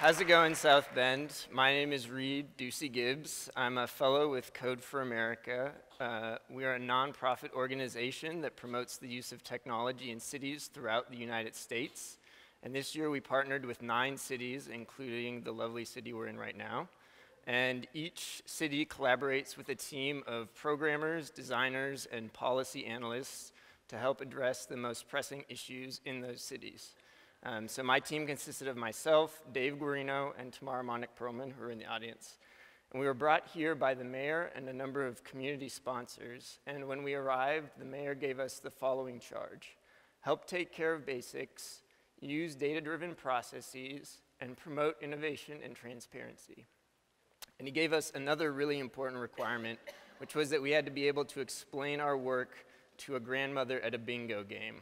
How's it going, South Bend? My name is Duecy-Gibbs. I'm a fellow with Code for America. We are a nonprofit organization that promotes the use of technology in cities throughout the United States. And this year we partnered with 9 cities, including the lovely city we're in right now. And each city collaborates with a team of programmers, designers, and policy analysts to help address the most pressing issues in those cities. So my team consisted of myself, Dave Guarino, and Tamara Monick-Perlman, who are in the audience. And we were brought here by the mayor and a number of community sponsors. And when we arrived, the mayor gave us the following charge: help take care of basics, use data-driven processes, and promote innovation and transparency. And he gave us another really important requirement, which was that we had to be able to explain our work to a grandmother at a bingo game.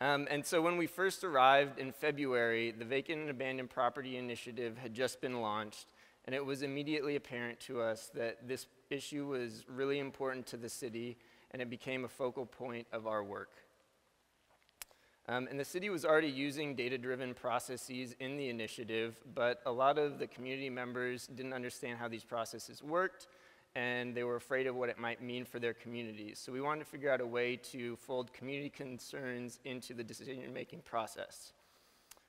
And so when we first arrived in February, the Vacant and Abandoned Property Initiative had just been launched, and it was immediately apparent to us that this issue was really important to the city, and it became a focal point of our work. And the city was already using data-driven processes in the initiative, but a lot of the community members didn't understand how these processes worked, and they were afraid of what it might mean for their communities. So we wanted to figure out a way to fold community concerns into the decision-making process.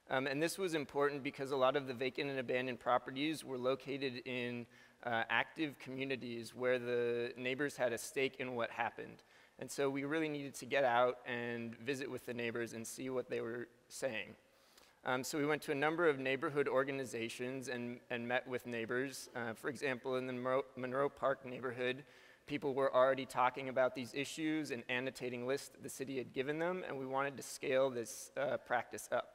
And this was important because a lot of the vacant and abandoned properties were located in active communities where the neighbors had a stake in what happened. And so we really needed to get out and visit with the neighbors and see what they were saying. So we went to a number of neighborhood organizations and met with neighbors. For example, in the Monroe Park neighborhood, people were already talking about these issues and annotating lists that the city had given them, and we wanted to scale this practice up.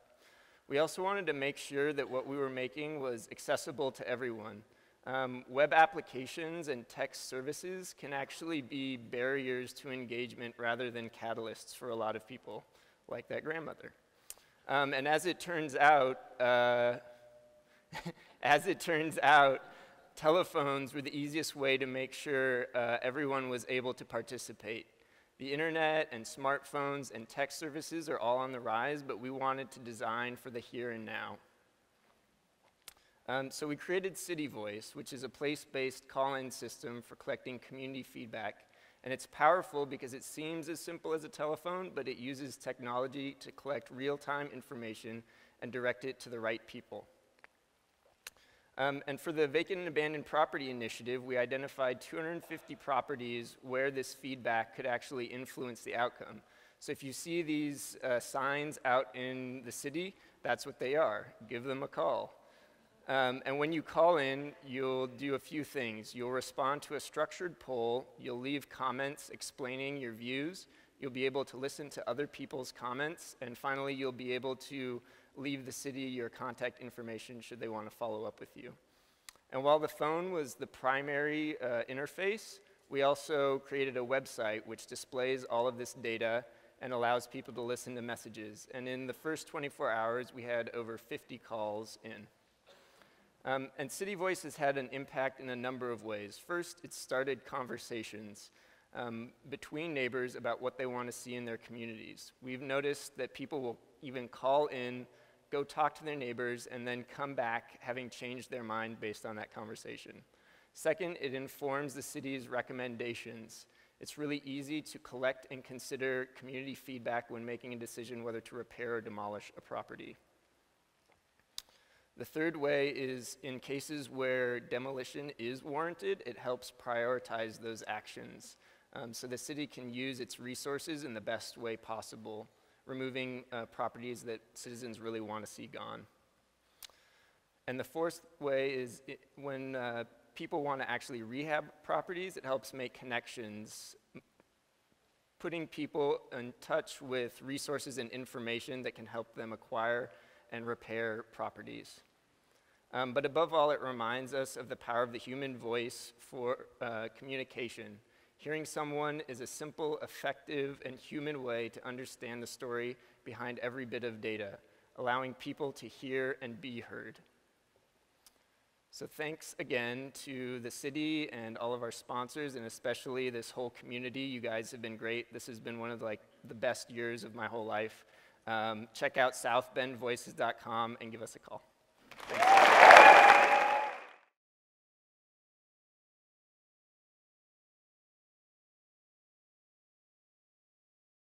We also wanted to make sure that what we were making was accessible to everyone. Web applications and text services can actually be barriers to engagement rather than catalysts for a lot of people, like that grandmother. And as it turns out, telephones were the easiest way to make sure everyone was able to participate. The internet and smartphones and text services are all on the rise, but we wanted to design for the here and now. So we created City Voice, which is a place-based call-in system for collecting community feedback. And it's powerful because it seems as simple as a telephone, but it uses technology to collect real-time information and direct it to the right people. And for the Vacant and Abandoned Property Initiative, we identified 250 properties where this feedback could actually influence the outcome. So if you see these signs out in the city, that's what they are. Give them a call. And when you call in, you'll do a few things. You'll respond to a structured poll. You'll leave comments explaining your views. You'll be able to listen to other people's comments. And finally, you'll be able to leave the city your contact information should they want to follow up with you. And while the phone was the primary interface, we also created a website which displays all of this data and allows people to listen to messages. And in the first 24 hours, we had over 50 calls in. And City Voice has had an impact in a number of ways. First, it started conversations between neighbors about what they want to see in their communities. We've noticed that people will even call in, go talk to their neighbors, and then come back having changed their mind based on that conversation. Second, it informs the city's recommendations. It's really easy to collect and consider community feedback when making a decision whether to repair or demolish a property. The third way is in cases where demolition is warranted, it helps prioritize those actions. So the city can use its resources in the best way possible, removing properties that citizens really want to see gone. And the fourth way is when people want to actually rehab properties, it helps make connections, putting people in touch with resources and information that can help them acquire and repair properties. But above all, it reminds us of the power of the human voice for communication. Hearing someone is a simple, effective, and human way to understand the story behind every bit of data, allowing people to hear and be heard. So thanks again to the city and all of our sponsors, and especially this whole community. You guys have been great. This has been one of the best years of my whole life. Check out southbendvoices.com and give us a call. Thanks.